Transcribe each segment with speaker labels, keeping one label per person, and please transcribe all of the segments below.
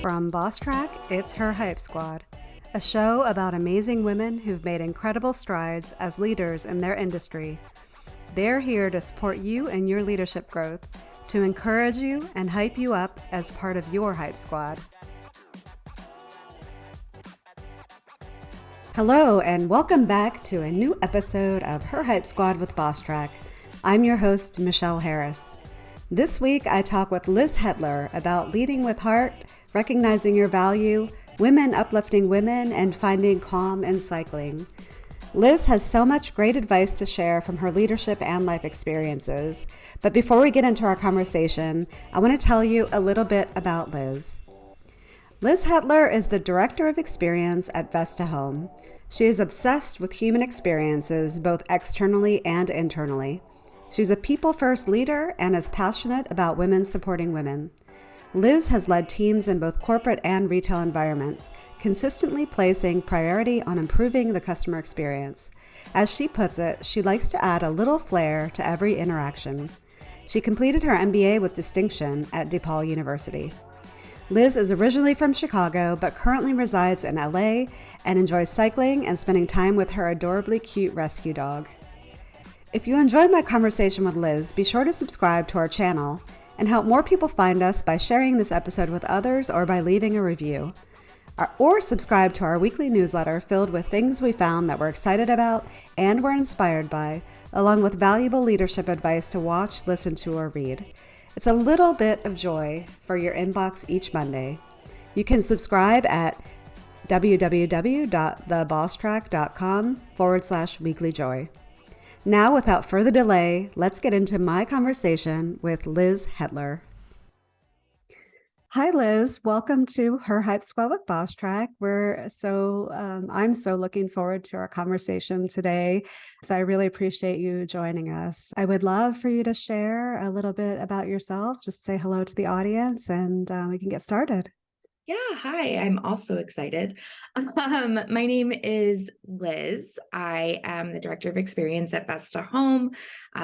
Speaker 1: From Bosstrack, it's Her HypeSquad, a show about amazing women who've made incredible strides as leaders in their industry. They're here to support you in your leadership growth, to encourage you and hype you up as part of your Hype Squad. Hello, and welcome back to a new episode of Her Hype Squad with Bosstrack. I'm your host, Michelle Harris. This week, I talk with Liz Hettler about leading with heart, recognizing your value, women uplifting women, and finding calm in cycling. Liz has so much great advice to share from her leadership and life experiences. But before we get into our conversation, I want to tell you a little bit about Liz. Liz Hettler is the Director of Experience at Vesta Home. She is obsessed with human experiences, both externally and internally. She's a people-first leader and is passionate about women supporting women. Liz has led teams in both corporate and retail environments, consistently placing priority on improving the customer experience. As she puts it, she likes to add a little flair to every interaction. She completed her MBA with distinction at DePaul University. Liz is originally from Chicago, but currently resides in LA and enjoys cycling and spending time with her adorably cute rescue dog. If you enjoyed my conversation with Liz, be sure to subscribe to our channel and help more people find us by sharing this episode with others or by leaving a review. Or subscribe to our weekly newsletter filled with things we found that we're excited about and were inspired by, along with valuable leadership advice to watch, listen to, or read. It's a little bit of joy for your inbox each Monday. You can subscribe at www.thebosstrack.com/weeklyjoy. Now, without further delay, let's get into my conversation with Liz Hettler. Hi, Liz. Welcome to Her Hype Squad with Bosstrack. I'm so looking forward to our conversation today. So I really appreciate you joining us. I would love for you to share a little bit about yourself. Just say hello to the audience, and we can get started.
Speaker 2: Yeah, hi. I'm also excited. My name is Liz. I am the Director of Experience at Vesta Home,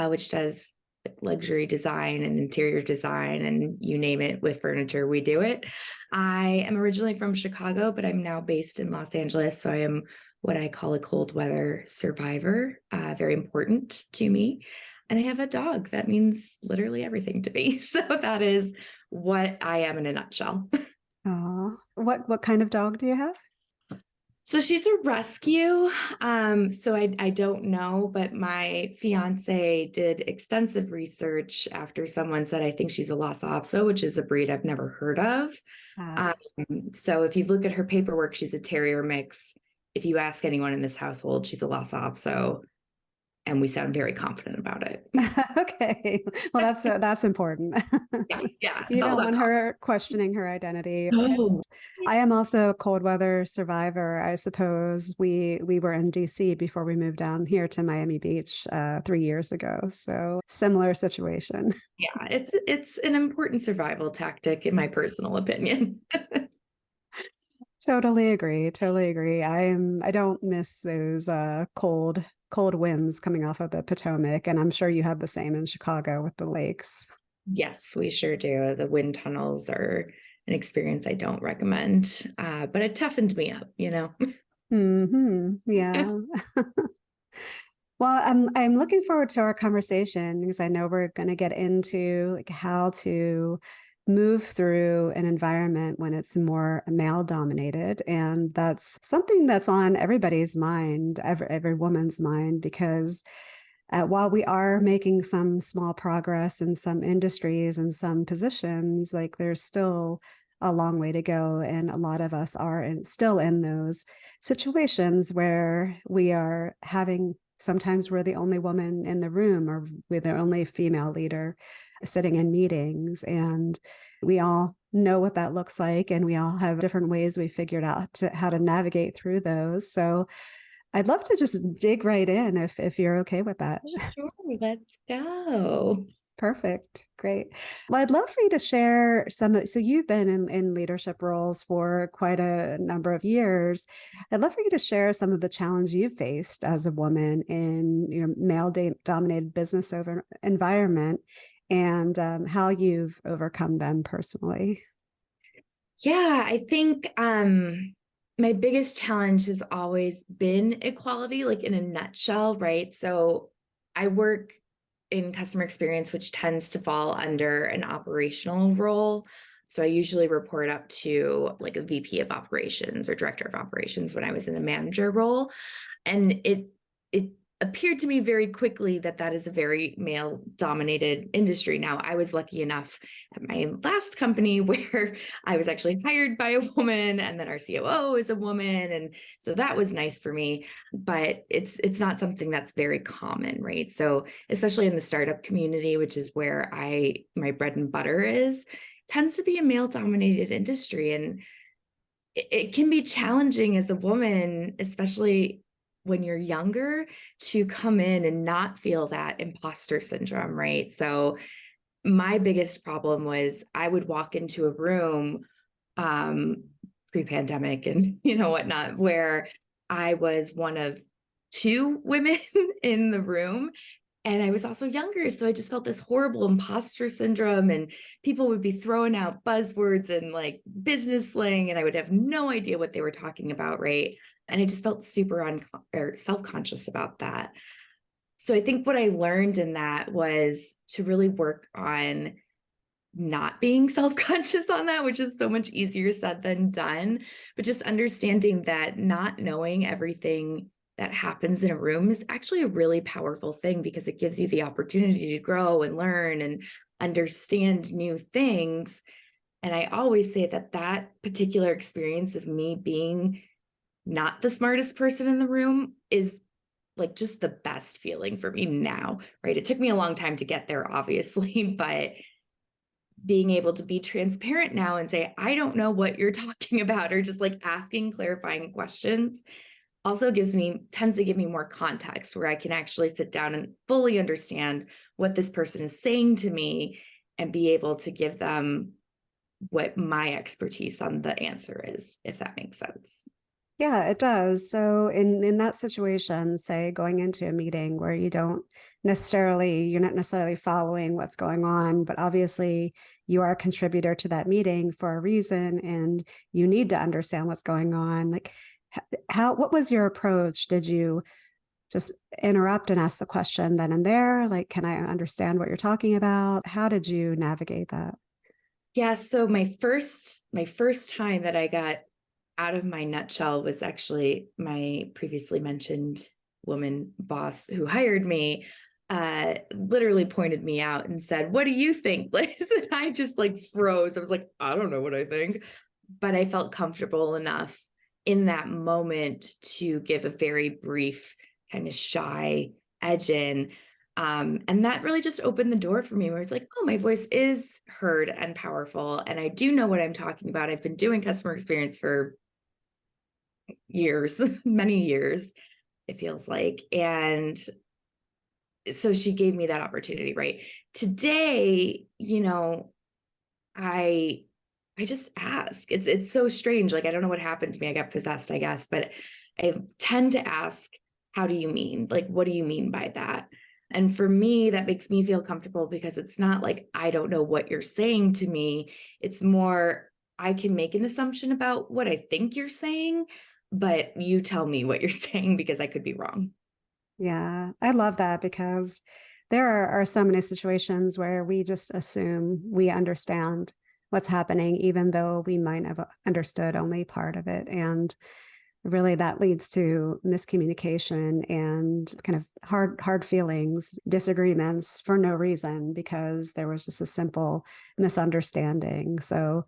Speaker 2: which does luxury design and interior design, and you name it with furniture, we do it. I am originally from Chicago, but I'm now based in Los Angeles. So I am what I call a cold weather survivor, very important to me. And I have a dog. That means literally everything to me. So that is what I am in a nutshell.
Speaker 1: Oh, what kind of dog do you have?
Speaker 2: So she's a rescue. So I don't know, but my fiance did extensive research after someone said, I think she's a Lhasa Apso, which is a breed I've never heard of. So if you look at her paperwork, she's a terrier mix. If you ask anyone in this household, she's a Lhasa Apso. And we sound very confident about it.
Speaker 1: Okay. Well, that's important.
Speaker 2: Yeah.
Speaker 1: You don't want her questioning her identity.
Speaker 2: No.
Speaker 1: I am also a cold weather survivor, I suppose. We were in DC before we moved down here to Miami Beach 3 years ago. So similar situation.
Speaker 2: Yeah, it's an important survival tactic, in my personal opinion.
Speaker 1: Totally agree. I don't miss those cold winds coming off of the Potomac, and I'm sure you have the same in Chicago with the lakes.
Speaker 2: Yes, we sure do. The wind tunnels are an experience I don't recommend, but it toughened me up,
Speaker 1: Mm-hmm. Yeah. Well, I'm looking forward to our conversation because I know we're going to get into how to move through an environment when it's more male dominated. And that's something that's on everybody's mind, every woman's mind, because while we are making some small progress in some industries and some positions, like there's still a long way to go. And a lot of us are still in those situations where we are sometimes we're the only woman in the room, or we're the only female leader sitting in meetings. And we all know what that looks like. And we all have different ways we figured out how to navigate through those. So I'd love to just dig right in if you're okay with that.
Speaker 2: Sure, let's go.
Speaker 1: Perfect. Great. Well, I'd love for you to share so you've been in leadership roles for quite a number of years. I'd love for you to share some of the challenges you've faced as a woman in your male-dominated business environment, and how you've overcome them personally.
Speaker 2: Yeah, I think my biggest challenge has always been equality, like in a nutshell, right? So I work in customer experience, which tends to fall under an operational role. So I usually report up to like a VP of operations or director of operations when I was in the manager role. And it appeared to me very quickly that that is a very male dominated industry. Now, I was lucky enough at my last company where I was actually hired by a woman, and then our COO is a woman, and so that was nice for me. But it's not something that's very common, right? So especially in the startup community, which is where my bread and butter is, tends to be a male dominated industry, and it can be challenging as a woman, especially when you're younger, to come in and not feel that imposter syndrome, right? So my biggest problem was I would walk into a room um, pre-pandemic and whatnot, where I was one of two women in the room, and I was also younger. So I just felt this horrible imposter syndrome, and people would be throwing out buzzwords and like business slang, and I would have no idea what they were talking about, right? And I just felt super or self-conscious about that. So I think what I learned in that was to really work on not being self-conscious on that, which is so much easier said than done, but just understanding that not knowing everything that happens in a room is actually a really powerful thing, because it gives you the opportunity to grow and learn and understand new things. And I always say that that particular experience of me being not the smartest person in the room is like just the best feeling for me now, right? It took me a long time to get there, obviously, but being able to be transparent now and say, I don't know what you're talking about, or just like asking clarifying questions, also tends to give me more context, where I can actually sit down and fully understand what this person is saying to me and be able to give them what my expertise on the answer is, if that makes sense.
Speaker 1: Yeah, it does. So in that situation, say going into a meeting where you're not necessarily following what's going on, but obviously you are a contributor to that meeting for a reason, and you need to understand what's going on. Like, what was your approach? Did you just interrupt and ask the question then and there? Like, can I understand what you're talking about? How did you navigate that?
Speaker 2: Yeah, so my first time that I got out of my nutshell was actually my previously mentioned woman boss who hired me, literally pointed me out and said, "What do you think, Liz?" And I just like froze. I was like, "I don't know what I think." But I felt comfortable enough in that moment to give a very brief, kind of shy edge in. And that really just opened the door for me, where it's like, oh, my voice is heard and powerful. And I do know what I'm talking about. I've been doing customer experience for years, many years, it feels like. And so she gave me that opportunity, right? Today, I I just ask. It's so strange. Like, I don't know what happened to me. I got possessed, I guess, but I tend to ask, how do you mean? Like, what do you mean by that? And for me, that makes me feel comfortable, because it's not like I don't know what you're saying to me. It's more, I can make an assumption about what I think you're saying, but you tell me what you're saying, because I could be wrong.
Speaker 1: Yeah, I love that, because there are so many situations where we just assume we understand what's happening, even though we might have understood only part of it. And really that leads to miscommunication and kind of hard feelings, disagreements for no reason, because there was just a simple misunderstanding. So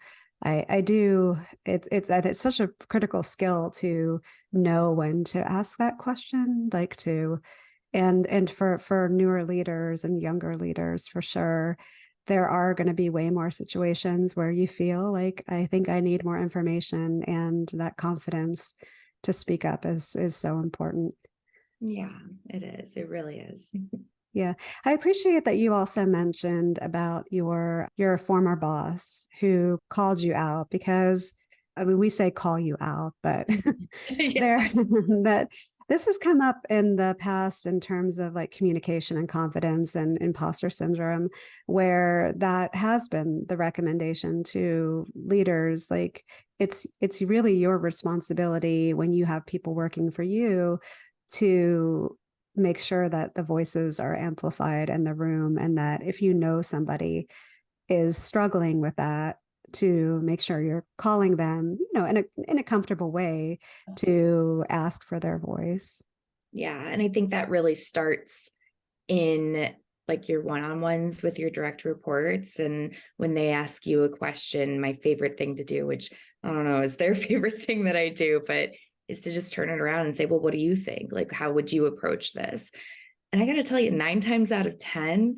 Speaker 1: I do, it's such a critical skill to know when to ask that question, like to, and for newer leaders and younger leaders, for sure, there are going to be way more situations where you feel like, I think I need more information, and that confidence to speak up is so important.
Speaker 2: Yeah, it is. It really is.
Speaker 1: Yeah. I appreciate that you also mentioned about your former boss who called you out, because I mean, we say call you out, but
Speaker 2: Yeah.
Speaker 1: there that this has come up in the past in terms of like communication and confidence and imposter syndrome, where that has been the recommendation to leaders. Like it's really your responsibility when you have people working for you to make sure that the voices are amplified in the room, and that if you know somebody is struggling with that, to make sure you're calling them, in a comfortable way to ask for their voice.
Speaker 2: Yeah. And I think that really starts in like your one-on-ones with your direct reports. And when they ask you a question, my favorite thing to do, which I don't know is their favorite thing that I do, but is to just turn it around and say, well, what do you think? Like, how would you approach this? And I got to tell you, 9 times out of 10,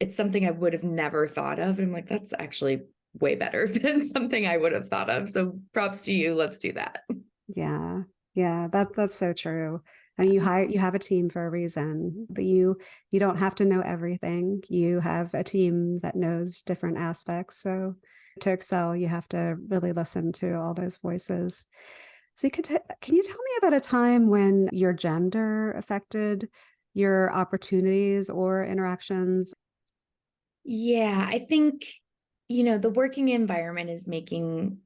Speaker 2: it's something I would have never thought of. And I'm like, that's actually way better than something I would have thought of. So props to you. Let's do that.
Speaker 1: Yeah. Yeah, that's so true. I mean, you have a team for a reason, but you don't have to know everything. You have a team that knows different aspects. So to excel, you have to really listen to all those voices. So can you tell me about a time when your gender affected your opportunities or interactions?
Speaker 2: Yeah, I think, the working environment is making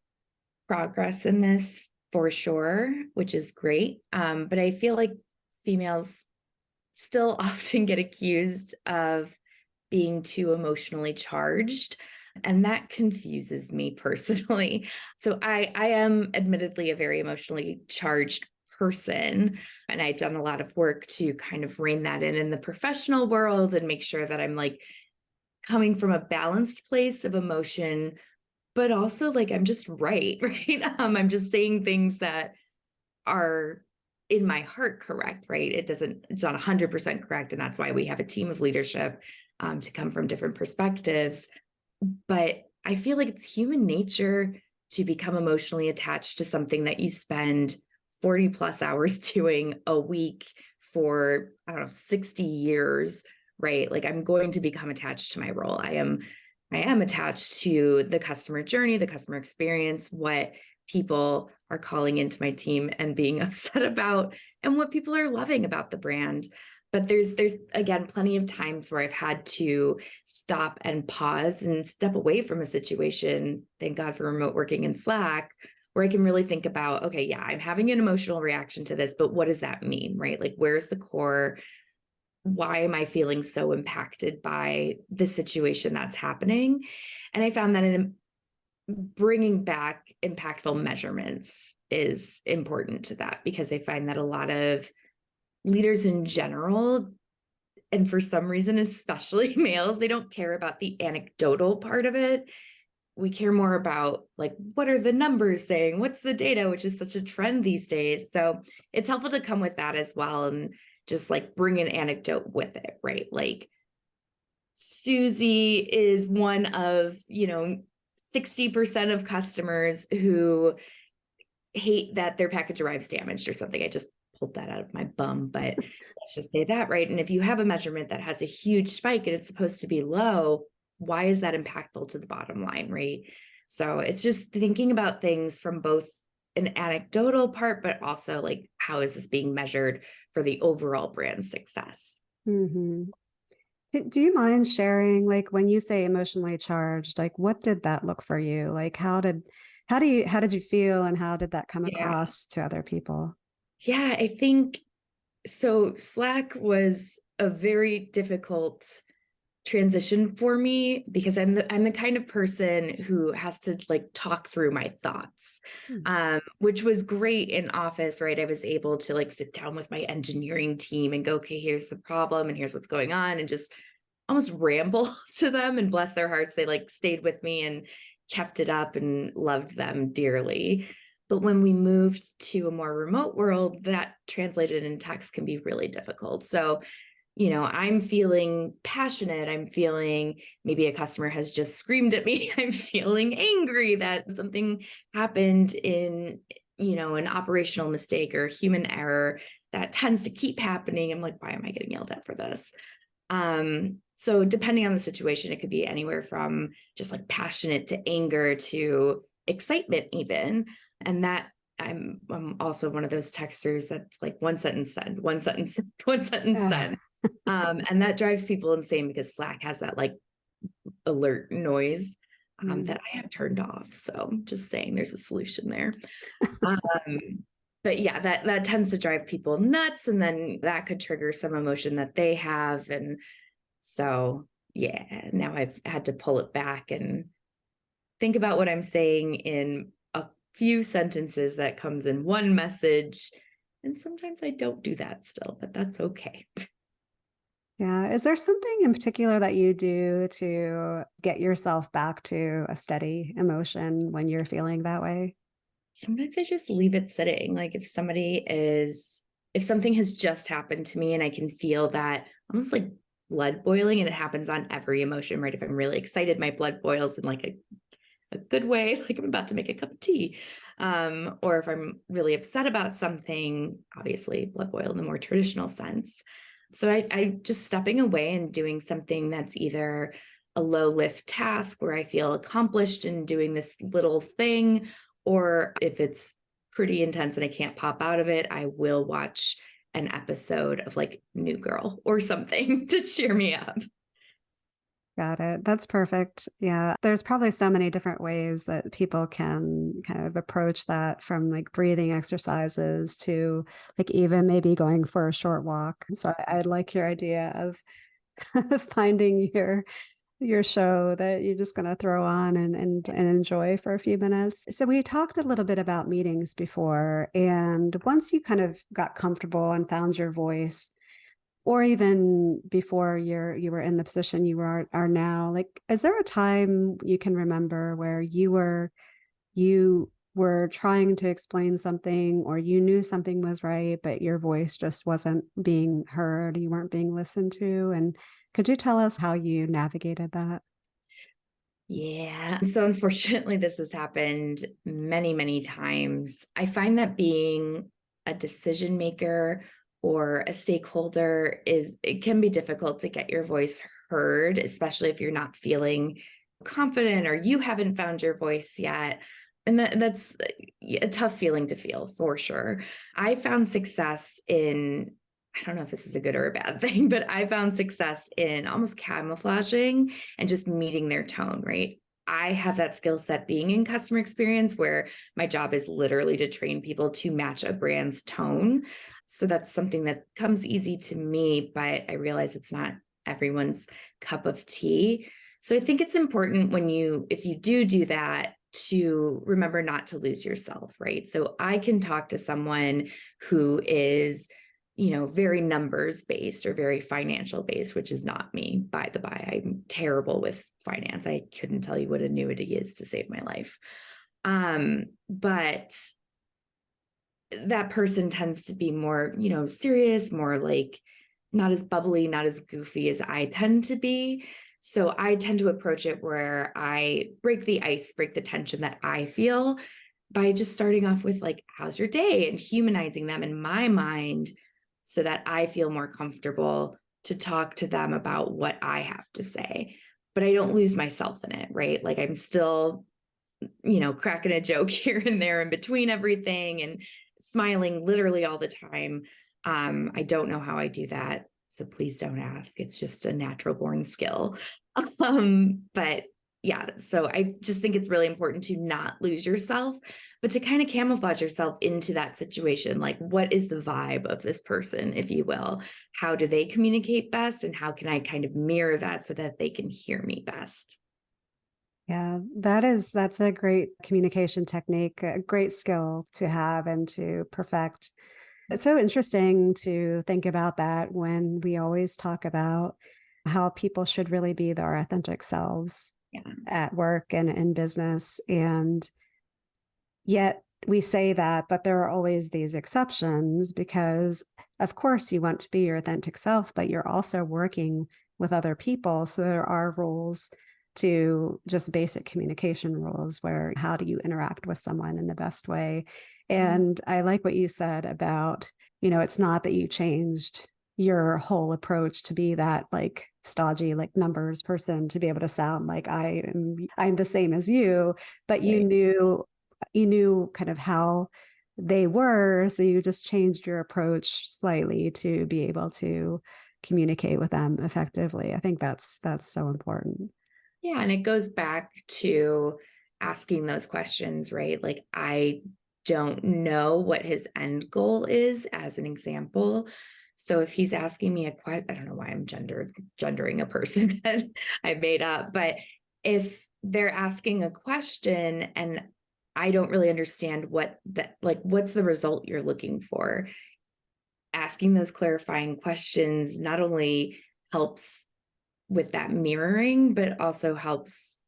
Speaker 2: progress in this for sure, which is great. But I feel like females still often get accused of being too emotionally charged. And that confuses me personally. So I am admittedly a very emotionally charged person. And I've done a lot of work to kind of rein that in the professional world and make sure that I'm like coming from a balanced place of emotion, but also like I'm just right, right? I'm just saying things that are in my heart correct, right? It's not 100% correct. And that's why we have a team of leadership to come from different perspectives. But I feel like it's human nature to become emotionally attached to something that you spend 40 plus hours doing a week for, I don't know, 60 years, right? Like I'm going to become attached to my role. I am attached to the customer journey, the customer experience, what people are calling into my team and being upset about, and what people are loving about the brand. But there's again plenty of times where I've had to stop and pause and step away from a situation. Thank God for remote working in Slack, where I can really think about, okay, yeah, I'm having an emotional reaction to this, but what does that mean, right? Like, where's the core? Why am I feeling so impacted by the situation that's happening? And I found that in bringing back impactful measurements is important to that, because I find that a lot of leaders in general, and for some reason, especially males, they don't care about the anecdotal part of it. We care more about like, what are the numbers saying? What's the data, which is such a trend these days. So it's helpful to come with that as well and just like bring an anecdote with it, right? Like Susie is one of, 60% of customers who hate that their package arrives damaged or something. I just pulled that out of my bum, but let's just say that, right? And if you have a measurement that has a huge spike and it's supposed to be low, why is that impactful to the bottom line, right? So it's just thinking about things from both an anecdotal part, but also like, how is this being measured for the overall brand success?
Speaker 1: Mm-hmm. Do you mind sharing, like when you say emotionally charged, like what did that look for you? Like how did you feel, and how did that come
Speaker 2: Yeah.
Speaker 1: across to other people?
Speaker 2: Yeah, I think so. Slack was a very difficult transition for me because I'm the kind of person who has to like talk through my thoughts,
Speaker 1: Hmm.
Speaker 2: which was great in office, right? I was able to like sit down with my engineering team and go, okay, here's the problem and here's what's going on, and just almost ramble to them, and bless their hearts, they like stayed with me and kept it up and loved them dearly. But when we moved to a more remote world, that translated in text can be really difficult. So I'm feeling passionate. I'm feeling maybe a customer has just screamed at me. I'm feeling angry that something happened in, an operational mistake or human error that tends to keep happening. I'm like, why am I getting yelled at for this? So depending on the situation, it could be anywhere from just like passionate to anger to excitement even. And that I'm also one of those texters that's like one sentence send, one sentence, one sentence send. And that drives people insane because Slack has that like alert noise that I have turned off. So just saying there's a solution there. But yeah, that tends to drive people nuts. And then that could trigger some emotion that they have. And so, yeah, now I've had to pull it back and think about what I'm saying in a few sentences that comes in one message. And sometimes I don't do that still, but that's okay.
Speaker 1: Yeah. Is there something in particular that you do to get yourself back to a steady emotion when you're feeling that way?
Speaker 2: Sometimes I just leave it sitting. Like if something has just happened to me and I can feel that almost like blood boiling, and it happens on every emotion, right? If I'm really excited, my blood boils in like a good way, like I'm about to make a cup of tea. Or if I'm really upset about something, obviously blood boil in the more traditional sense. So I just stepping away and doing something that's either a low lift task where I feel accomplished in doing this little thing, or if it's pretty intense and I can't pop out of it, I will watch an episode of like New Girl or something to cheer me up.
Speaker 1: Got it. That's perfect. Yeah. There's probably so many different ways that people can kind of approach that, from like breathing exercises to like even maybe going for a short walk. So I like your idea of finding your show that you're just going to throw on and enjoy for a few minutes. So we talked a little bit about meetings before, and once you kind of got comfortable and found your voice, or even before you were in the position are now, like, is there a time you can remember where you were trying to explain something, or you knew something was right but your voice just wasn't being heard, you weren't being listened to? And could you tell us how you navigated that?
Speaker 2: Yeah. So unfortunately, this has happened many, many times. I find that being a decision maker or a stakeholder it can be difficult to get your voice heard, especially if you're not feeling confident or you haven't found your voice yet. And that's a tough feeling to feel for sure. I found success in, I don't know if this is a good or a bad thing, but I found success in almost camouflaging and just meeting their tone, right? I have that skill set being in customer experience where my job is literally to train people to match a brand's tone. So that's something that comes easy to me, but I realize it's not everyone's cup of tea. So I think it's important if you do that, to remember not to lose yourself, right? So I can talk to someone who is, very numbers based or very financial based, which is not me, by the by. I'm terrible with finance. I couldn't tell you what annuity is to save my life. But that person tends to be more, serious, more like not as bubbly, not as goofy as I tend to be. So I tend to approach it where I break the ice, break the tension that I feel by just starting off with like, how's your day? And humanizing them in my mind so that I feel more comfortable to talk to them about what I have to say. But I don't lose myself in it, right? Like I'm still, cracking a joke here and there in between everything and smiling literally all the time. I don't know how I do that, so please don't ask. It's just a natural born skill. But yeah, so I just think it's really important to not lose yourself, but to kind of camouflage yourself into that situation. Like, what is the vibe of this person, if you will? How do they communicate best? And how can I kind of mirror that so that they can hear me best?
Speaker 1: Yeah, that's a great communication technique, a great skill to have and to perfect. It's so interesting to think about that when we always talk about how people should really be their authentic selves
Speaker 2: Yeah.
Speaker 1: at work and in business. And yet we say that, but there are always these exceptions because, of course, you want to be your authentic self, but you're also working with other people. So there are rules to just basic communication rules where how do you interact with someone in the best way. And I like what you said about, it's not that you changed your whole approach to be that like stodgy, like numbers person, to be able to sound like I'm the same as you, but
Speaker 2: Right.
Speaker 1: you knew kind of how they were. So you just changed your approach slightly to be able to communicate with them effectively. I think that's so important.
Speaker 2: Yeah. And it goes back to asking those questions, right? Like, I don't know what his end goal is, as an example. So if he's asking me a question, I don't know why I'm gendering a person that I made up, but if they're asking a question and I don't really understand what's the result you're looking for, asking those clarifying questions not only helps with that mirroring, but also helps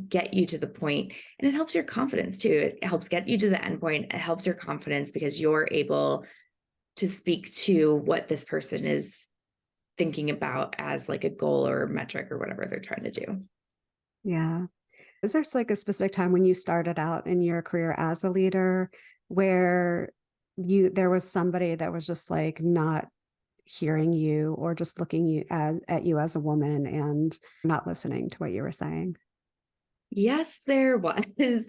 Speaker 2: get you to the point, and it helps your confidence too. It helps get you to the end point. It helps your confidence because you're able to speak to what this person is thinking about as like a goal or a metric or whatever they're trying to do.
Speaker 1: Yeah. Is there like a specific time when you started out in your career as a leader where there was somebody that was just like not hearing you or just looking at you as a woman and not listening to what you were saying?
Speaker 2: Yes, there was. There's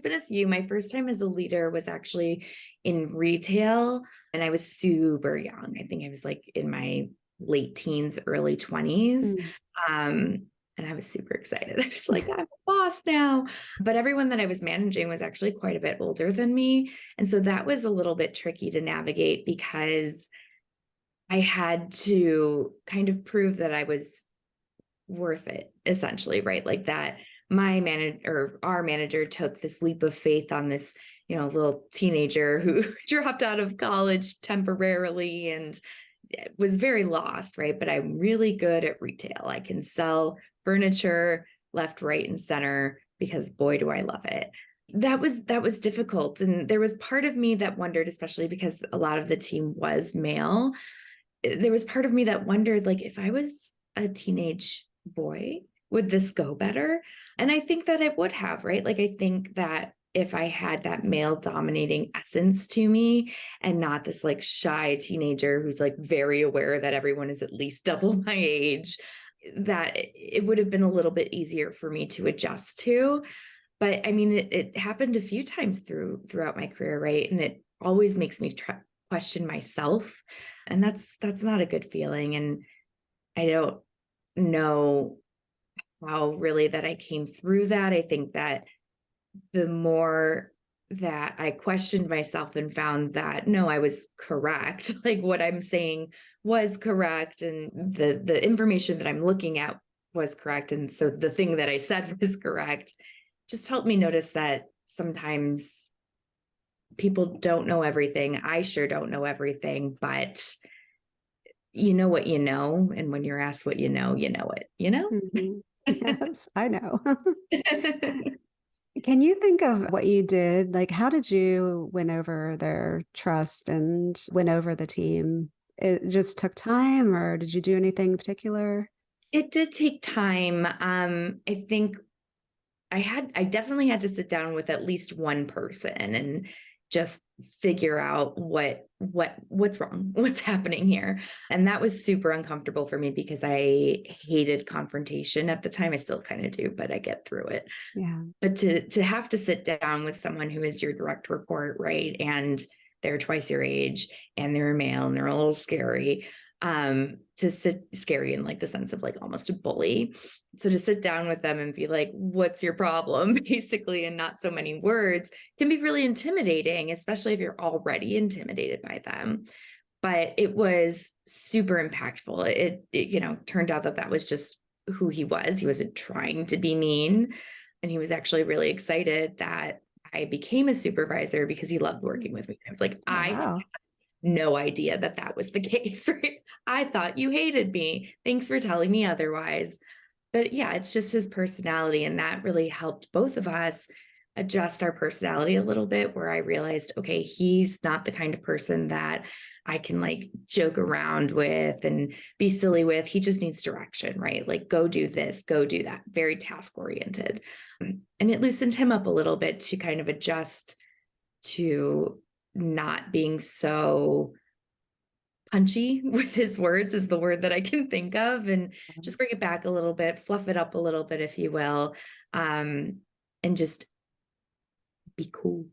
Speaker 2: been a few. My first time as a leader was actually in retail, and I was super young. I think I was like in my late teens, early 20s.
Speaker 1: Mm.
Speaker 2: Um, and I was super excited. I was like, I'm a boss now. But everyone that I was managing was actually quite a bit older than me. And so that was a little bit tricky to navigate because I had to kind of prove that I was worth it, essentially, right? Like that my manager or our manager took this leap of faith on this, little teenager who dropped out of college temporarily and was very lost, right? But I'm really good at retail. I can sell furniture left, right, and center because boy, do I love it. That was difficult. And there was part of me that wondered, especially because a lot of the team was male, there was part of me that wondered, like, if I was a teenage boy, would this go better? And I think that it would have, right? Like, I think that if I had that male dominating essence to me and not this like shy teenager who's like very aware that everyone is at least double my age, that it would have been a little bit easier for me to adjust to. But I mean, it happened a few times throughout my career, right? And it always makes me question myself, and that's not a good feeling. And I don't know how really that I came through that. I think that the more that I questioned myself and found that no, I was correct, like what I'm saying was correct, and the information that I'm looking at was correct, and so the thing that I said was correct, just helped me notice that sometimes people don't know everything. I sure don't know everything, but you know what you know. And when you're asked what you know
Speaker 1: Mhm.
Speaker 2: it.
Speaker 1: Yes, I know. Can you think of what you did? Like, how did you win over their trust and win over the team? It just took time, or did you do anything in particular?
Speaker 2: It did take time. I think I definitely had to sit down with at least one person and just figure out what's wrong, what's happening here. And that was super uncomfortable for me because I hated confrontation at the time. I still kind of do, but I get through it.
Speaker 1: Yeah.
Speaker 2: But to have to sit down with someone who is your direct report, right? And they're twice your age and they're male and they're a little scary. To sit scary in like the sense of like almost a bully. So to sit down with them and be like, what's your problem? Basically, and not so many words can be really intimidating, especially if you're already intimidated by them. But it was super impactful. It turned out that was just who he was. He wasn't trying to be mean. And he was actually really excited that I became a supervisor because he loved working with me. I was like,
Speaker 1: Oh,
Speaker 2: I
Speaker 1: wow.
Speaker 2: no idea that was the case, right? I thought you hated me. Thanks for telling me otherwise. But yeah, it's just his personality. And that really helped both of us adjust our personality a little bit, where I realized, okay, he's not the kind of person that I can like joke around with and be silly with. He just needs direction, right? Like, go do this, go do that. Very task oriented. And it loosened him up a little bit to kind of adjust to not being so punchy with his words is the word that I can think of, and just bring it back a little bit, fluff it up a little bit, if you will, and just be cool.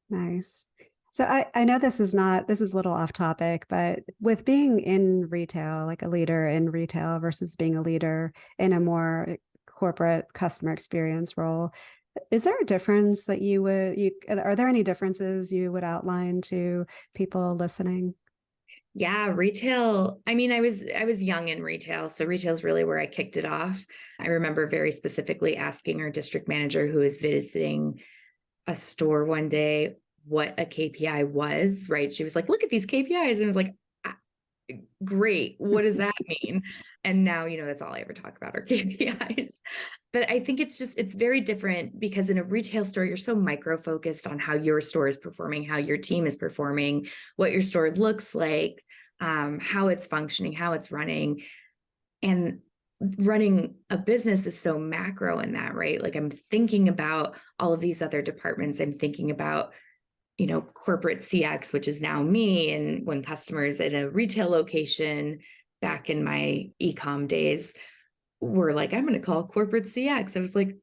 Speaker 1: Nice. So I know this is a little off topic, but with being in retail, like a leader in retail versus being a leader in a more corporate customer experience role, is there a difference that are there any differences you would outline to people listening?
Speaker 2: Yeah, retail. I mean, I was young in retail, so retail is really where I kicked it off. I remember very specifically asking our district manager who was visiting a store one day what a KPI was, right? She was like, look at these KPIs. And I was like, "Ah, great. What does that mean?" And now, that's all I ever talk about are KPIs. But I think it's very different because in a retail store, you're so micro focused on how your store is performing, how your team is performing, what your store looks like, how it's functioning, how it's running. And running a business is so macro in that, right? Like I'm thinking about all of these other departments. I'm thinking about, corporate CX, which is now me. And when customers at a retail location back in my e-com days were like, I'm going to call corporate CX. I was like,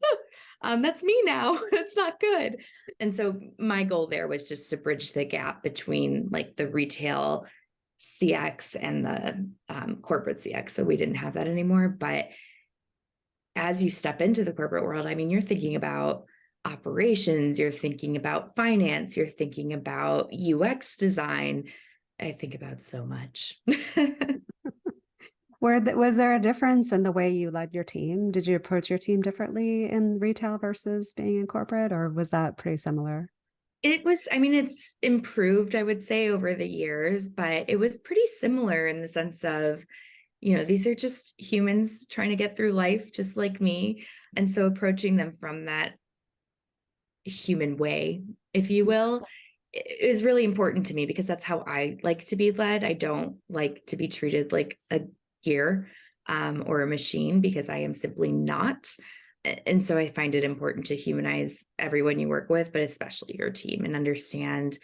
Speaker 2: that's me now. That's not good. And so my goal there was just to bridge the gap between like the retail CX and the corporate CX. So we didn't have that anymore. But as you step into the corporate world, I mean, you're thinking about operations, you're thinking about finance, you're thinking about UX design. I think about so much.
Speaker 1: Was there a difference in the way you led your team? Did you approach your team differently in retail versus being in corporate, or was that pretty similar?
Speaker 2: It's improved, I would say, over the years, but it was pretty similar in the sense of, these are just humans trying to get through life, just like me. And so approaching them from that human way, if you will, is really important to me because that's how I like to be led. I don't like to be treated like a gear or a machine because I am simply not. And so I find it important to humanize everyone you work with, but especially your team, and understand,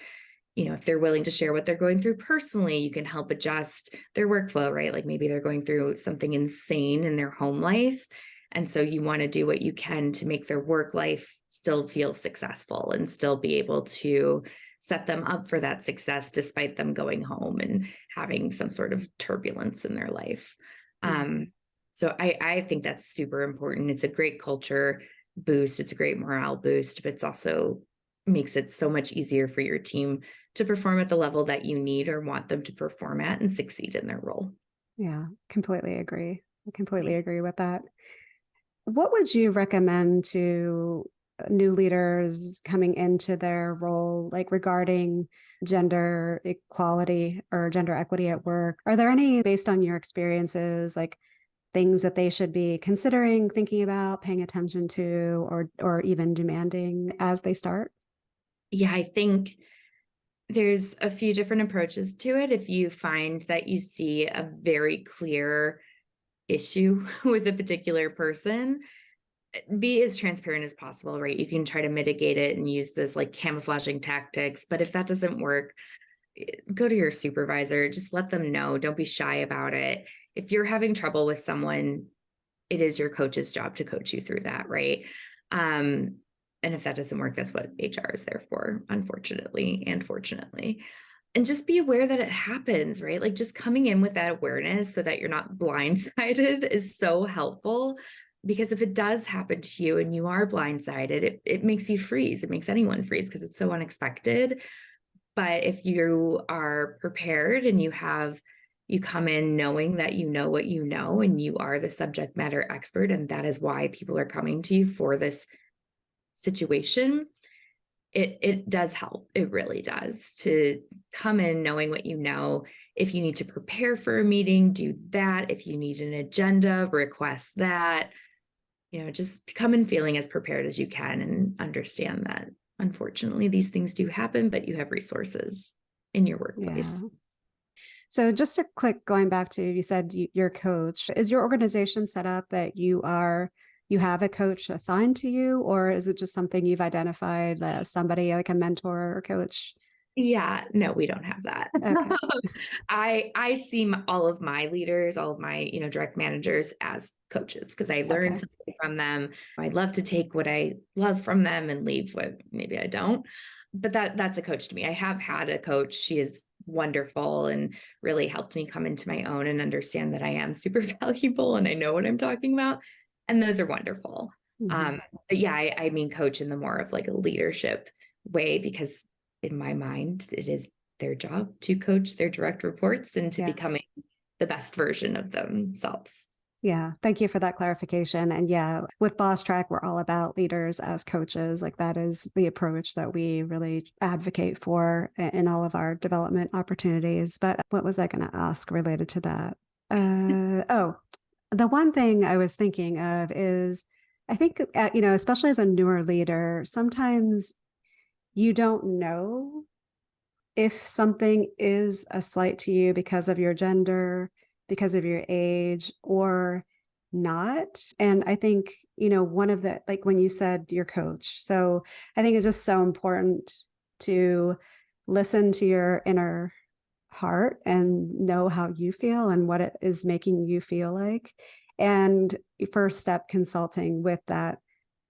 Speaker 2: if they're willing to share what they're going through personally, you can help adjust their workflow, right? Like maybe they're going through something insane in their home life. And so you want to do what you can to make their work life still feel successful and still be able to set them up for that success despite them going home and having some sort of turbulence in their life. So I think that's super important. It's a great culture boost. It's a great morale boost, but it's also makes it so much easier for your team to perform at the level that you need or want them to perform at and succeed in their role.
Speaker 1: Yeah, completely agree. I completely agree with that. What would you recommend to new leaders coming into their role, like regarding gender equality or gender equity at work? Are there any, based on your experiences, like things that they should be considering, thinking about, paying attention to, or even demanding as they start?
Speaker 2: Yeah, I think there's a few different approaches to it. If you find that you see a very clear issue with a particular person, be as transparent as possible, right? You can try to mitigate it and use this like camouflaging tactics, but if that doesn't work, go to your supervisor, just let them know. Don't be shy about it. If you're having trouble with someone, it is your coach's job to coach you through that, right? And if that doesn't work, that's what HR is there for, unfortunately and fortunately. And just be aware that it happens, right? Like just coming in with that awareness so that you're not blindsided is so helpful. Because if it does happen to you and you are blindsided, it makes you freeze. It makes anyone freeze because it's so unexpected. But if you are prepared and you come in knowing that you know what you know and you are the subject matter expert, and that is why people are coming to you for this situation, it does help. It really does to come in knowing what you know. If you need to prepare for a meeting, do that. If you need an agenda, request that. Just come in feeling as prepared as you can and understand that unfortunately these things do happen, but you have resources in your workplace.
Speaker 1: Yeah. So just a quick going back to, you said your coach, is your organization set up that you have a coach assigned to you, or is it just something you've identified as somebody like a mentor or coach?
Speaker 2: Yeah, no, we don't have that.
Speaker 1: Okay.
Speaker 2: I see all of my leaders, all of my, direct managers as coaches because I learn
Speaker 1: Okay.
Speaker 2: something from them. I love to take what I love from them and leave what maybe I don't. But that's a coach to me. I have had a coach. She is wonderful and really helped me come into my own and understand that I am super valuable and I know what I'm talking about. And those are wonderful.
Speaker 1: Hmm.
Speaker 2: But yeah, I mean coach in the more of like a leadership way because in my mind, it is their job to coach their direct reports into becoming
Speaker 1: Yes.
Speaker 2: the best version of themselves.
Speaker 1: Yeah. Thank you for that clarification. And yeah, with Bosstrack, we're all about leaders as coaches. Like that is the approach that we really advocate for in all of our development opportunities. But what was I going to ask related to that? Oh, the one thing I was thinking of is I think, especially as a newer leader, sometimes you don't know if something is a slight to you because of your gender, because of your age, or not. And I think, one of the, like when you said your coach. So I think it's just so important to listen to your inner heart and know how you feel and what it is making you feel like. And first step consulting with that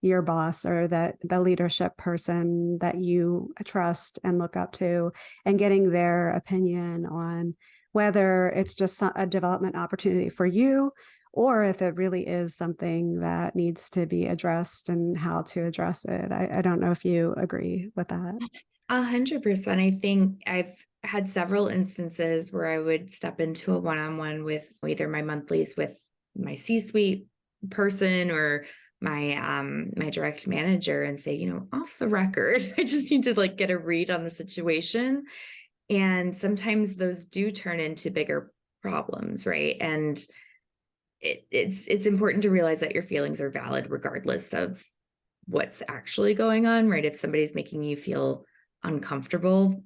Speaker 1: your boss or that the leadership person that you trust and look up to and getting their opinion on whether it's just a development opportunity for you or if it really is something that needs to be addressed and how to address it. I don't know if you agree with that.
Speaker 2: 100%. I think I've had several instances where I would step into a one-on-one with either my monthlies with my C-suite person or my direct manager and say, off the record, I just need to like get a read on the situation. And sometimes those do turn into bigger problems, right? And it's important to realize that your feelings are valid regardless of what's actually going on, right? If somebody's making you feel uncomfortable,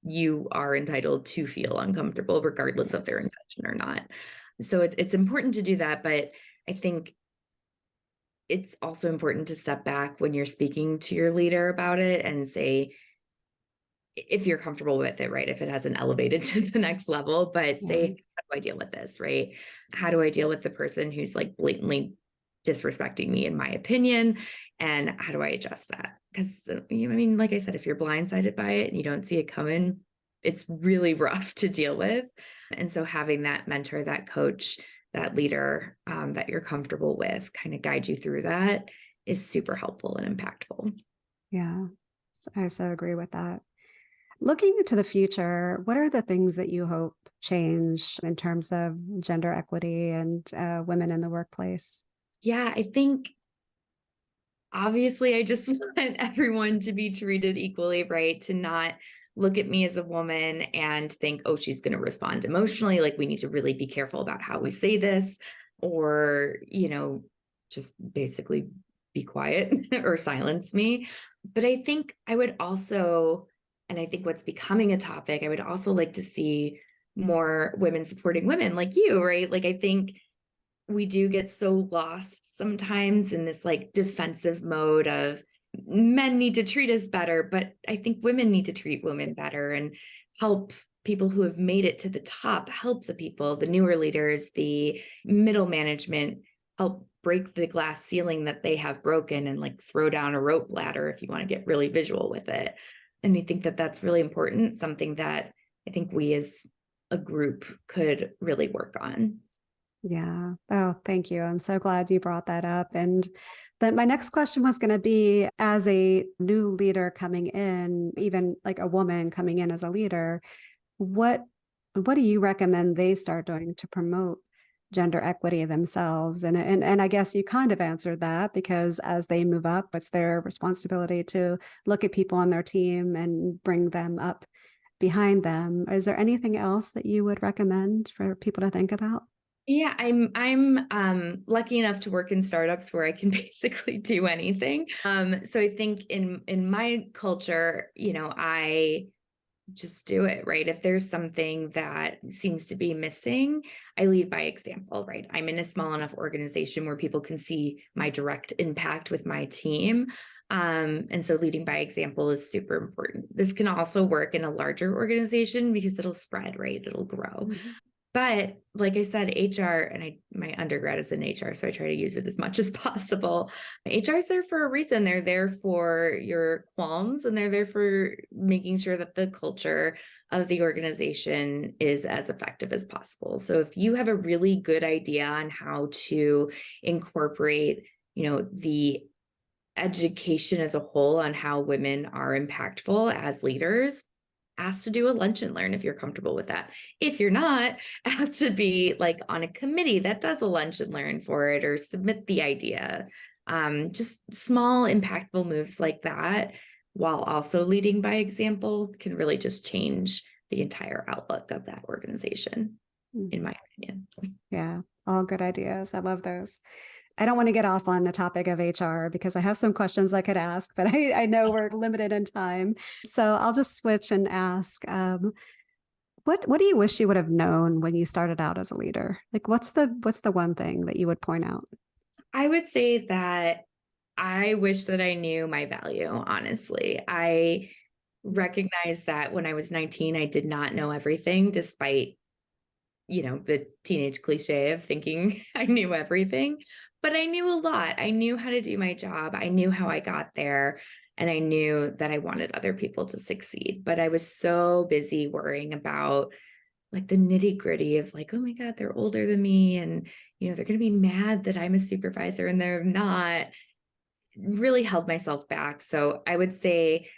Speaker 2: you are entitled to feel uncomfortable regardless of their
Speaker 1: Yes.
Speaker 2: intention or not. So it's important to do that, but I think it's also important to step back when you're speaking to your leader about it and say, if you're comfortable with it, right? If it hasn't elevated to the next level, but
Speaker 1: Yeah.
Speaker 2: say, how do I deal with this, right? How do I deal with the person who's like blatantly disrespecting me, in my opinion? And how do I adjust that? Because, like I said, if you're blindsided by it and you don't see it coming, it's really rough to deal with. And so having that mentor, that coach, that leader that you're comfortable with kind of guide you through that is super helpful and impactful.
Speaker 1: Yeah. I so agree with that. Looking into the future, what are the things that you hope change in terms of gender equity and women in the workplace?
Speaker 2: Yeah, I think obviously I just want everyone to be treated equally, right? To not look at me as a woman and think, oh, she's going to respond emotionally. Like we need to really be careful about how we say this, or, just basically be quiet or silence me. But I think I would also, and I think what's becoming a topic, I would also like to see more women supporting women like you, right? Like I think we do get so lost sometimes in this like defensive mode of men need to treat us better, but I think women need to treat women better and help people who have made it to the top, help the people, the newer leaders, the middle management, help break the glass ceiling that they have broken and like throw down a rope ladder if you want to get really visual with it. And I think that that's really important, something that I think we as a group could really work on.
Speaker 1: Yeah. Oh, thank you. I'm so glad you brought that up. And then my next question was going to be as a new leader coming in, even like a woman coming in as a leader, what what do you recommend they start doing to promote gender equity themselves? And I guess you kind of answered that because as they move up, it's their responsibility to look at people on their team and bring them up behind them. Is there anything else that you would recommend for people to think about?
Speaker 2: Yeah, I'm lucky enough to work in startups where I can basically do anything. So I think in my culture, I just do it, right? If there's something that seems to be missing, I lead by example, right? I'm in a small enough organization where people can see my direct impact with my team. And so leading by example is super important. This can also work in a larger organization because it'll spread, right? It'll grow.
Speaker 1: Mhm.
Speaker 2: But like I said, HR, and my undergrad is in HR, so I try to use it as much as possible. HR is there for a reason. They're there for your qualms, and they're there for making sure that the culture of the organization is as effective as possible. So if you have a really good idea on how to incorporate, the education as a whole on how women are impactful as leaders, asked to do a lunch and learn if you're comfortable with that. If you're not, asked to be like on a committee that does a lunch and learn for it, or submit the idea. Just small, impactful moves like that, while also leading by example, can really just change the entire outlook of that organization, in my opinion.
Speaker 1: Yeah, all good ideas. I love those. I don't want to get off on the topic of HR because I have some questions I could ask, but I know we're limited in time. So I'll just switch and ask, what do you wish you would have known when you started out as a leader? Like what's the one thing that you would point out?
Speaker 2: I would say that I wish that I knew my value, honestly. I recognized that when I was 19, I did not know everything, despite, the teenage cliche of thinking I knew everything, but I knew a lot. I knew how to do my job. I knew how I got there, and I knew that I wanted other people to succeed. But I was so busy worrying about like the nitty gritty of like, oh my God, they're older than me. And, they're going to be mad that I'm a supervisor and they're not. Really held myself back. So I would say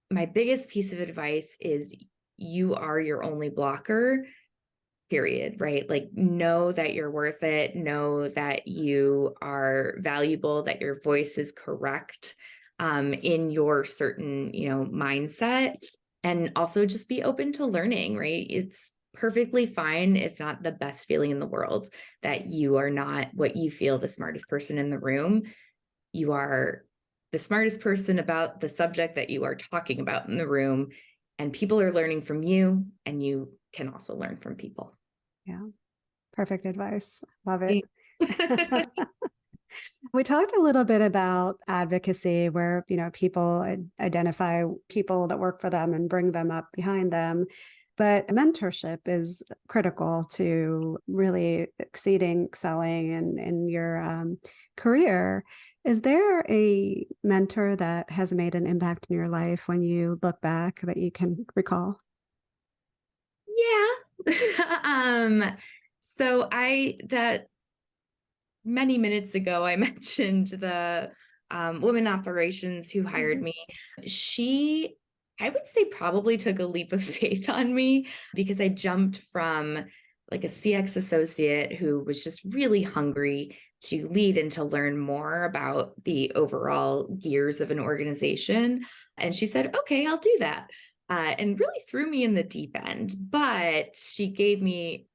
Speaker 2: my biggest piece of advice is you are your only blocker, period, right? Like, know that you're worth it, know that you are valuable, that your voice is correct in your certain, mindset. And also just be open to learning, right? It's perfectly fine, if not the best feeling in the world, that you are not what you feel the smartest person in the room. You are the smartest person about the subject that you are talking about in the room, and people are learning from you, and you can also learn from people.
Speaker 1: Yeah, perfect advice. Love it. We talked a little bit about advocacy where, people identify people that work for them and bring them up behind them. But mentorship is critical to really excelling in your career. Is there a mentor that has made an impact in your life when you look back that you can recall?
Speaker 2: Yeah. So that many minutes ago, I mentioned the women operations who hired
Speaker 1: Mhm.
Speaker 2: me. She, I would say, probably took a leap of faith on me, because I jumped from like a CX associate who was just really hungry to lead and to learn more about the overall gears of an organization. And she said, okay, I'll do that. And really threw me in the deep end. But she gave me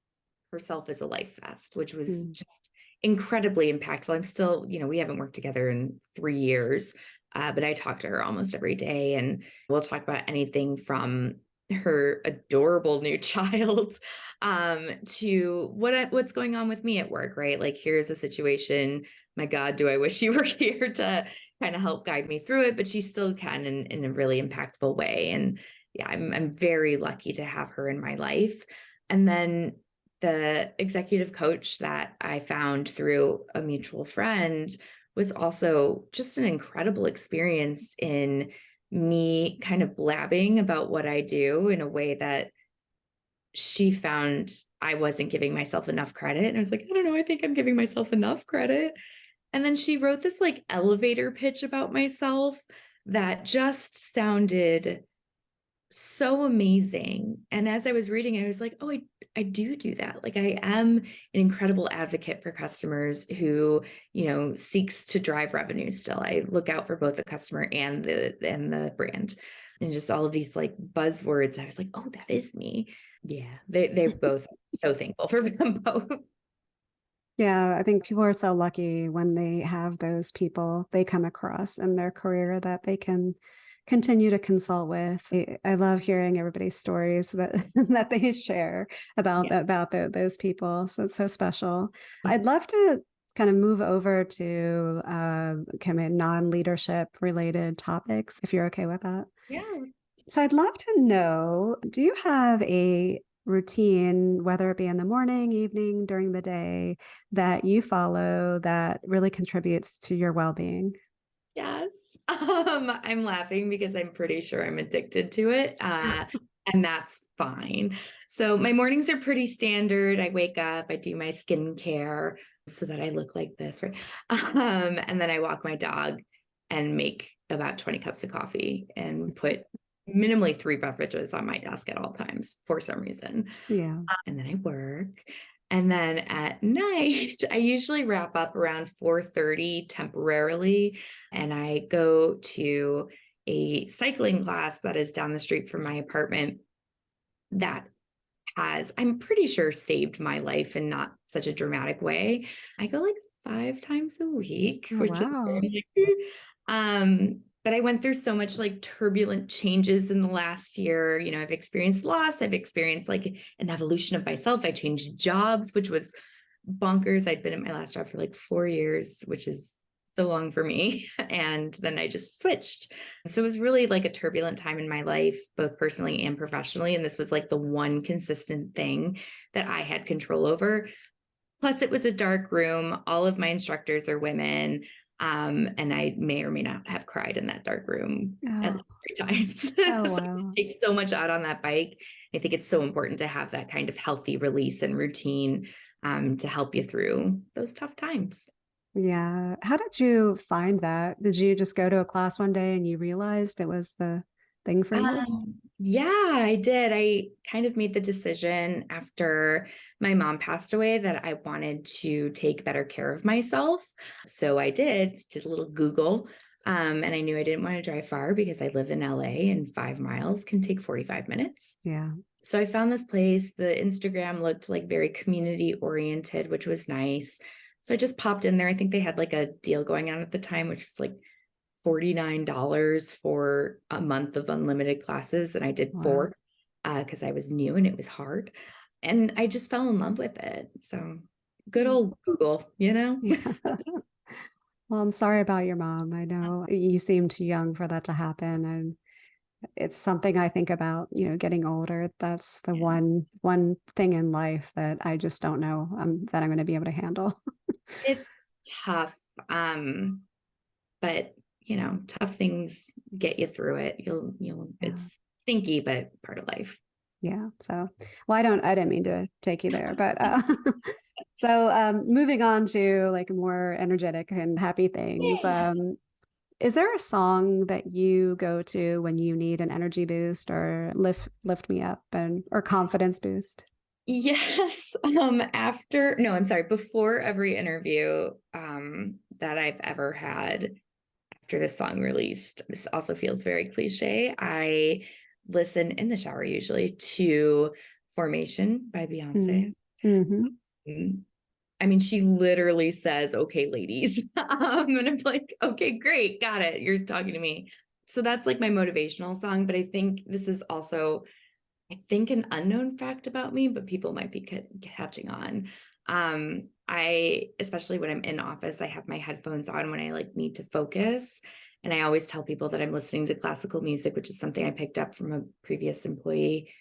Speaker 2: herself as a life vest, which was
Speaker 1: Mm.
Speaker 2: just incredibly impactful. I'm still, we haven't worked together in 3 years, but I talk to her almost every day, and we'll talk about anything from her adorable new child to what's going on with me at work, right? Like, here's a situation. My God, do I wish you were here to kind of help guide me through it, but she still can in a really impactful way. And yeah, I'm very lucky to have her in my life. And then the executive coach that I found through a mutual friend was also just an incredible experience in me kind of blabbing about what I do in a way that she found I wasn't giving myself enough credit. And I was like, I don't know, I think I'm giving myself enough credit. And then she wrote this like elevator pitch about myself that just sounded so amazing. And as I was reading it, I was like, oh, I do that. Like, I am an incredible advocate for customers who, seeks to drive revenue still. I look out for both the customer and the brand, and just all of these like buzzwords. I was like, oh, that is me. Yeah. They're both so thankful for them both.
Speaker 1: Yeah, I think people are so lucky when they have those people they come across in their career that they can continue to consult with. I love hearing everybody's stories that that they share
Speaker 2: Yeah.
Speaker 1: about those people. So it's so special. I'd love to kind of move over to kind of non-leadership related topics, if you're okay with that.
Speaker 2: Yeah.
Speaker 1: So I'd love to know, do you have a routine, whether it be in the morning, evening, during the day, that you follow that really contributes to your well-being?
Speaker 2: Yes. I'm laughing because I'm pretty sure I'm addicted to it. And that's fine. So my mornings are pretty standard. I wake up, I do my skincare so that I look like this, right? And then I walk my dog and make about 20 cups of coffee and put minimally 3 beverages on my desk at all times for some reason.
Speaker 1: Yeah.
Speaker 2: And then I work. And then at night, I usually wrap up around 4:30 temporarily, and I go to a cycling class that is down the street from my apartment that has, I'm pretty sure, saved my life in not such a dramatic way. I go like 5 times a week,
Speaker 1: Oh,
Speaker 2: which is
Speaker 1: wow.
Speaker 2: very, but I went through so much like turbulent changes in the last year. I've experienced loss, I've experienced like an evolution of myself. I changed jobs, which was bonkers. I'd been at my last job for like 4 years, which is so long for me. And then I just switched. So it was really like a turbulent time in my life, both personally and professionally. And this was like the one consistent thing that I had control over. Plus, it was a dark room. All of my instructors are women. And I may or may not have cried in that dark room at
Speaker 1: Oh,
Speaker 2: least 3 times.
Speaker 1: oh,
Speaker 2: So
Speaker 1: wow.
Speaker 2: it takes so much out on that bike. I think it's so important to have that kind of healthy release and routine to help you through those tough times.
Speaker 1: Yeah. How did you find that? Did you just go to a class one day and you realized it was the thing for you?
Speaker 2: Yeah, I did. I kind of made the decision after my mom passed away that I wanted to take better care of myself. So I did a little Google. And I knew I didn't want to drive far because I live in LA and 5 miles can take 45 minutes.
Speaker 1: Yeah.
Speaker 2: So I found this place. The Instagram looked like very community oriented, which was nice. So I just popped in there. I think they had like a deal going on at the time, which was like $49 for a month of unlimited classes. And I did
Speaker 1: Wow.
Speaker 2: 4 because I was new and it was hard. And I just fell in love with it. So good old Google, you know?
Speaker 1: Yeah. Well, I'm sorry about your mom. I know you seem too young for that to happen. And it's something I think about, getting older. That's the
Speaker 2: Yeah.
Speaker 1: one thing in life that I just don't know that I'm going to be able to handle.
Speaker 2: It's tough. But tough things get you through it.
Speaker 1: Yeah.
Speaker 2: It's stinky, but part of life.
Speaker 1: Yeah. So, well, I didn't mean to take you there, but so moving on to like more energetic and happy things.
Speaker 2: Yeah.
Speaker 1: Is there a song that you go to when you need an energy boost or lift me up and or confidence boost?
Speaker 2: Yes. No, I'm sorry. Before every interview that I've ever had after this song released, this also feels very cliche. I listen in the shower usually to Formation by Beyonce.
Speaker 1: Mm-hmm.
Speaker 2: Mm. I mean, she literally says, "Okay, ladies." And I'm like, "Okay, great. Got it. You're talking to me." So that's like my motivational song. But I think this is also, I think, an unknown fact about me, but people might be catching on. Especially when I'm in office, I have my headphones on when I like need to focus. And I always tell people that I'm listening to classical music, which is something I picked up from a previous employee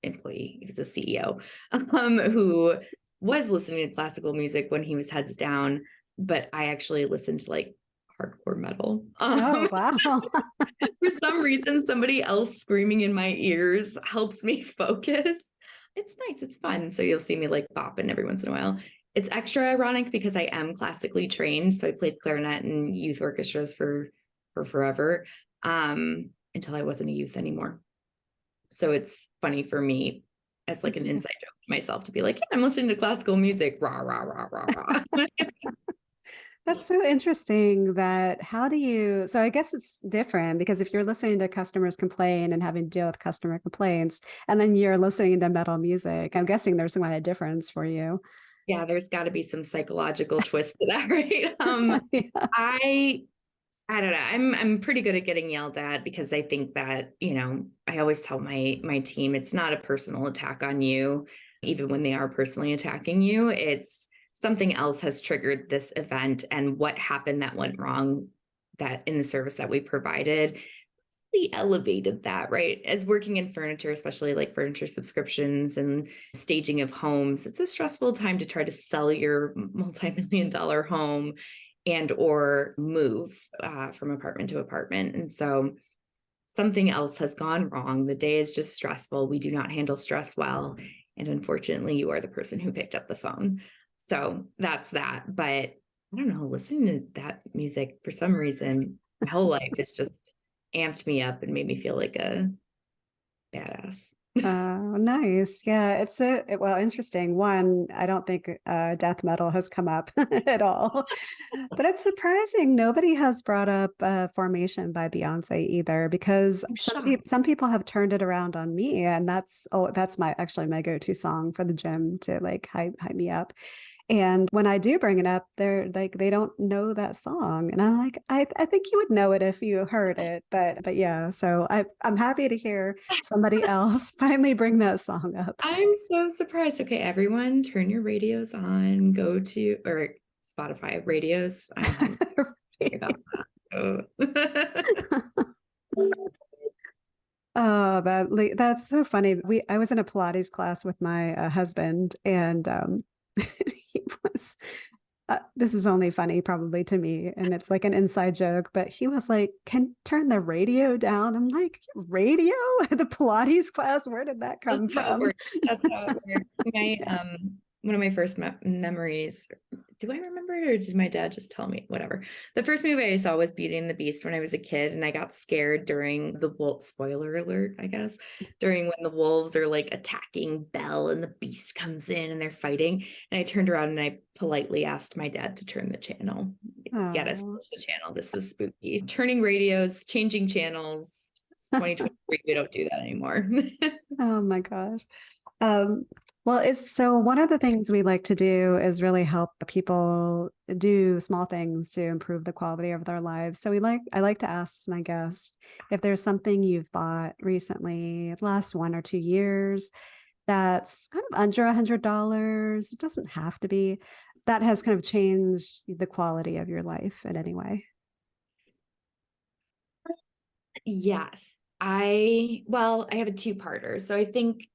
Speaker 2: he was a CEO, who was listening to classical music when he was heads down, but I actually listened to like hardcore metal.
Speaker 1: Oh, wow.
Speaker 2: For some reason, somebody else screaming in my ears helps me focus. It's nice. It's fun. So you'll see me like bopping every once in a while. It's extra ironic because I am classically trained. So I played clarinet in youth orchestras for forever, until I wasn't a youth anymore. So it's funny for me as like an inside joke to myself to be like, yeah, I'm listening to classical music. Rah, rah, rah, rah, rah.
Speaker 1: That's so interesting that so I guess it's different because if you're listening to customers complain and having to deal with customer complaints, and then you're listening to metal music, I'm guessing there's some kind of difference for you.
Speaker 2: Yeah, there's got to be some psychological twist to that, right?
Speaker 1: Yeah.
Speaker 2: I I don't know. I'm pretty good at getting yelled at because I think that, I always tell my team it's not a personal attack on you, even when they are personally attacking you. It's something else has triggered this event, and what happened that went wrong that in the service that we provided really elevated that, right? As working in furniture, especially like furniture subscriptions and staging of homes, it's a stressful time to try to sell your multi-million dollar home and or move from apartment to apartment. And so something else has gone wrong. The day is just stressful. We do not handle stress well. And unfortunately, you are the person who picked up the phone. So that's that. But I don't know, listening to that music for some reason, my whole life, it's just amped me up and made me feel like a badass.
Speaker 1: Oh, nice. Yeah, it's well, interesting. One, I don't think death metal has come up at all, but it's surprising nobody has brought up Formation by Beyonce either, because
Speaker 2: I'm shocked.
Speaker 1: some people have turned it around on me, and that's my actually my go-to song for the gym to like hype me up. And when I do bring it up, they're like, they don't know that song. And I'm like, I think you would know it if you heard it. But yeah, so I'm happy to hear somebody else finally bring that song up.
Speaker 2: I'm so surprised. Okay, everyone, turn your radios on, go to or Spotify radios. I don't have about that.
Speaker 1: Oh, that's so funny. I was in a Pilates class with my husband, and he was. This is only funny probably to me, and it's like an inside joke. But he was like, "Can turn the radio down?" I'm like, "Radio at the Pilates class? Where did that come
Speaker 2: That's how it
Speaker 1: from?"
Speaker 2: works. That's how it works. One of my first memories, do I remember it or did my dad just tell me? Whatever. The first movie I saw was Beauty and the Beast when I was a kid, and I got scared during the wolf, spoiler alert, I guess, during when the wolves are like attacking Belle and the beast comes in and they're fighting. And I turned around and I politely asked my dad to turn the channel. Get us
Speaker 1: Oh.
Speaker 2: the channel. This is spooky. Turning radios, changing channels. It's 2023. We don't do that anymore.
Speaker 1: Oh my gosh. Um, well, it's so one of the things we like to do is really help people do small things to improve the quality of their lives. So I like to ask my guests if there's something you've bought recently, last 1 or 2 years, that's kind of under $100. It doesn't have to be. That has kind of changed the quality of your life in any way.
Speaker 2: Yes. I have a two-parter. So I think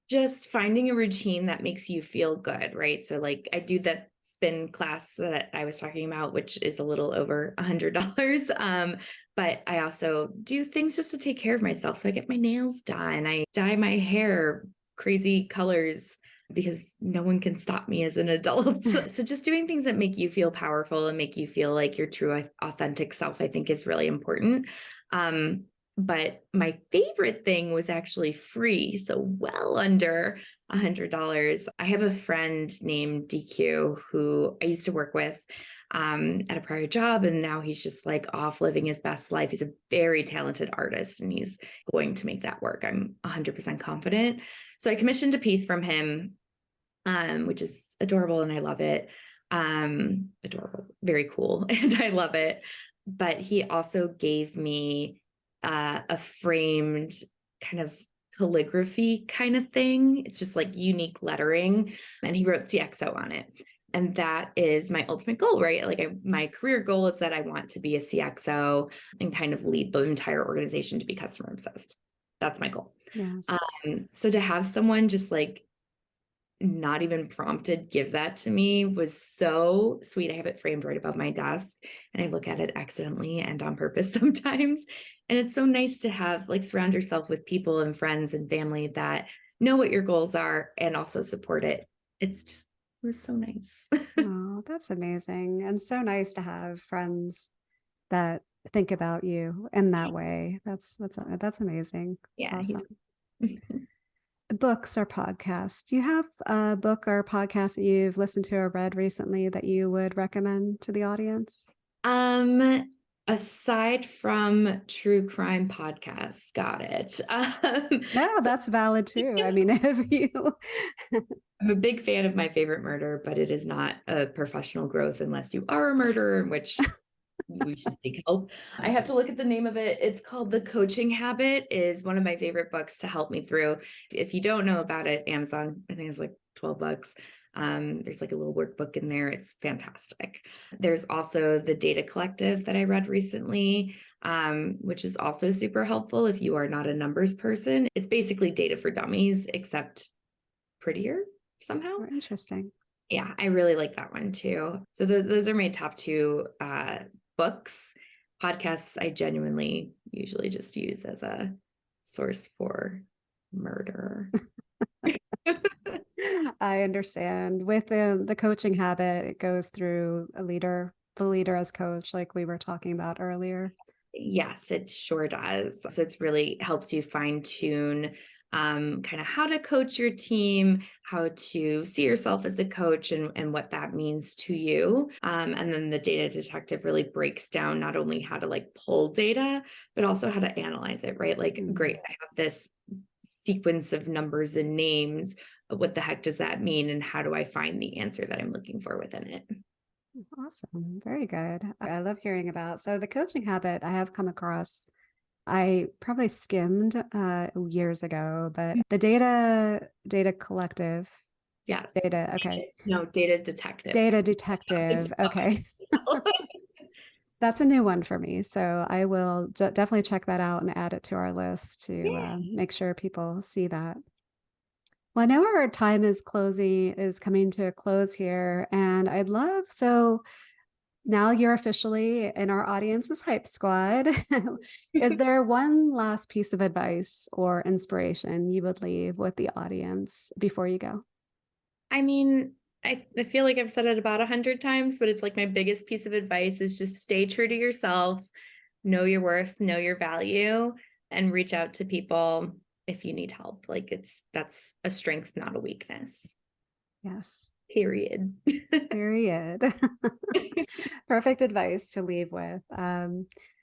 Speaker 2: just finding a routine that makes you feel good, right? So like I do that spin class that I was talking about, which is a little over $100. But I also do things just to take care of myself. So I get my nails done. I dye my hair crazy colors because no one can stop me as an adult. So just doing things that make you feel powerful and make you feel like your true authentic self, I think is really important. But my favorite thing was actually free. So well under $100. I have a friend named DQ who I used to work with at a prior job. And now he's just like off living his best life. He's a very talented artist and he's going to make that work. I'm 100% confident. So I commissioned a piece from him, which is adorable and I love it. Adorable, very cool. And I love it. But he also gave me a framed kind of calligraphy kind of thing. It's just like unique lettering. And he wrote CXO on it. And that is my ultimate goal, right? Like my career goal is that I want to be a CXO and kind of lead the entire organization to be customer obsessed. That's my goal.
Speaker 1: Yes.
Speaker 2: So to have someone just like not even prompted give that to me was so sweet. I have it framed right above my desk and I look at it accidentally and on purpose sometimes. And it's so nice to have like surround yourself with people and friends and family that know what your goals are and also support it. It was so nice.
Speaker 1: Oh, that's amazing. And so nice to have friends that think about you in that way. That's amazing.
Speaker 2: Yeah.
Speaker 1: Awesome. Books or podcasts. Do you have a book or podcast that you've listened to or read recently that you would recommend to the audience?
Speaker 2: Aside from true crime podcasts, got it.
Speaker 1: No, that's valid too. I mean, if you
Speaker 2: I'm a big fan of My Favorite Murder, but it is not a professional growth unless you are a murderer, in which we should seek help. I have to look at the name of it. It's called The Coaching Habit, is one of my favorite books to help me through. If you don't know about it, Amazon, I think it's like $12. There's like a little workbook in there. It's fantastic. There's also the Data Collective that I read recently, which is also super helpful if you are not a numbers person. It's basically data for dummies, except prettier somehow.
Speaker 1: Oh, interesting.
Speaker 2: Yeah, I really like that one too. So those are my top two books. Podcasts, I genuinely usually just use as a source for murder.
Speaker 1: I understand. With the coaching habit, it goes through the leader as coach, like we were talking about earlier.
Speaker 2: Yes, it sure does. So it's really helps you fine tune kind of how to coach your team, how to see yourself as a coach and what that means to you. And then the data detective really breaks down not only how to like pull data, but also how to analyze it, right? Like, great, I have this sequence of numbers and names. What the heck does that mean? And how do I find the answer that I'm looking for within it?
Speaker 1: Awesome. Very good. I love hearing about. So the coaching habit I have come across, I probably skimmed years ago, but the data collective.
Speaker 2: Yes.
Speaker 1: Data. Okay.
Speaker 2: No, data detective.
Speaker 1: Data detective. Okay. That's a new one for me. So I will definitely check that out and add it to our list to make sure people see that. Well, I know our time is coming to a close here, and so now you're officially in our audience's Hype Squad. Is there one last piece of advice or inspiration you would leave with the audience before you go?
Speaker 2: I mean, I feel like I've said it about 100 times, but it's like my biggest piece of advice is just stay true to yourself, know your worth, know your value, and reach out to people if you need help. Like that's a strength, not a weakness.
Speaker 1: Yes.
Speaker 2: Period.
Speaker 1: Period. Perfect advice to leave with.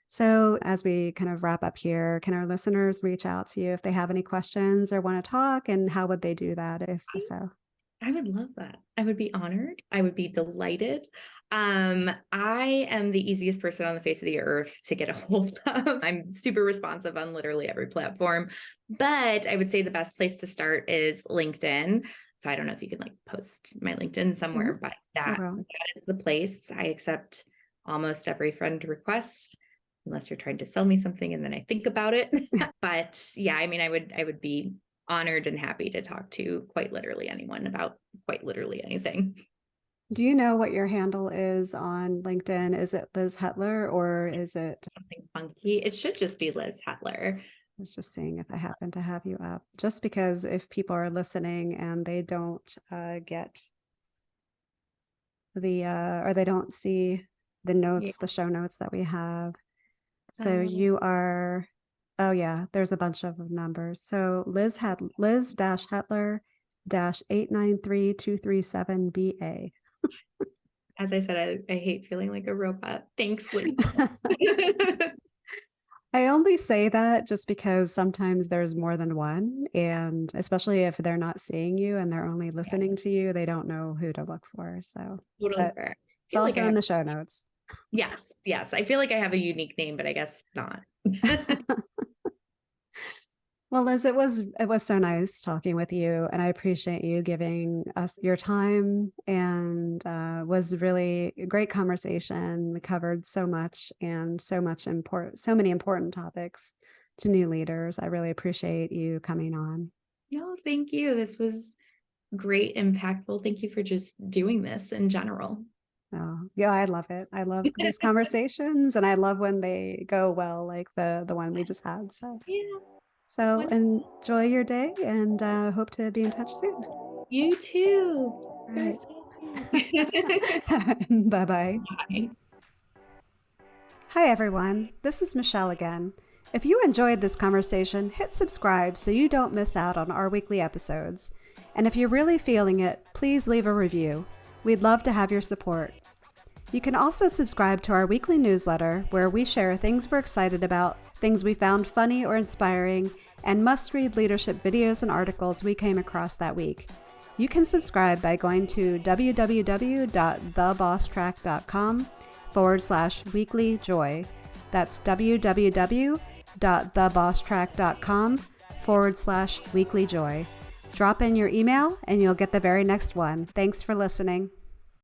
Speaker 1: So as we kind of wrap up here, can our listeners reach out to you if they have any questions or want to talk? And how would they do that if so?
Speaker 2: I would love that. I would be honored. I would be delighted. I am the easiest person on the face of the earth to get a hold of. I'm super responsive on literally every platform, but I would say the best place to start is LinkedIn. So I don't know if you can like post my LinkedIn somewhere, but that is the place. I accept almost every friend request, unless you're trying to sell me something and then I think about it. But yeah, I mean, I would be honored and happy to talk to quite literally anyone about quite literally anything.
Speaker 1: Do you know what your handle is on LinkedIn? Is it Liz Hettler or is it
Speaker 2: something funky? It should just be Liz Hettler.
Speaker 1: I was just seeing if I happen to have you up, just because if people are listening and they don't get or they don't see the notes, the show notes that we have. So you are, oh yeah, there's a bunch of numbers. So Liz-Hettler 893-237-BA.
Speaker 2: As I said, I hate feeling like a robot. Thanks, Liz.
Speaker 1: I only say that just because sometimes there's more than one, and especially if they're not seeing you and they're only listening to you, they don't know who to look for. So
Speaker 2: totally fair.
Speaker 1: It's also in the show notes.
Speaker 2: Yes. I feel like I have a unique name, but I guess not.
Speaker 1: Well, Liz, it was so nice talking with you, and I appreciate you giving us your time, and was really a great conversation. We covered so much and so many important topics to new leaders. I really appreciate you coming on.
Speaker 2: No, thank you. This was great, impactful. Thank you for just doing this in general.
Speaker 1: Oh, yeah, I love it. I love these conversations, and I love when they go well, like the one we just had. So
Speaker 2: yeah.
Speaker 1: So enjoy your day, and hope to be in touch soon.
Speaker 2: You too.
Speaker 1: Right. Bye-bye.
Speaker 2: Bye.
Speaker 1: Hi, everyone. This is Michelle again. If you enjoyed this conversation, hit subscribe so you don't miss out on our weekly episodes. And if you're really feeling it, please leave a review. We'd love to have your support. You can also subscribe to our weekly newsletter where we share things we're excited about, things we found funny or inspiring, and must-read leadership videos and articles we came across that week. You can subscribe by going to www.thebosstrack.com www.thebosstrack.com/weekly joy. That's www.thebosstrack.com/weekly joy. Drop in your email and you'll get the very next one. Thanks for listening.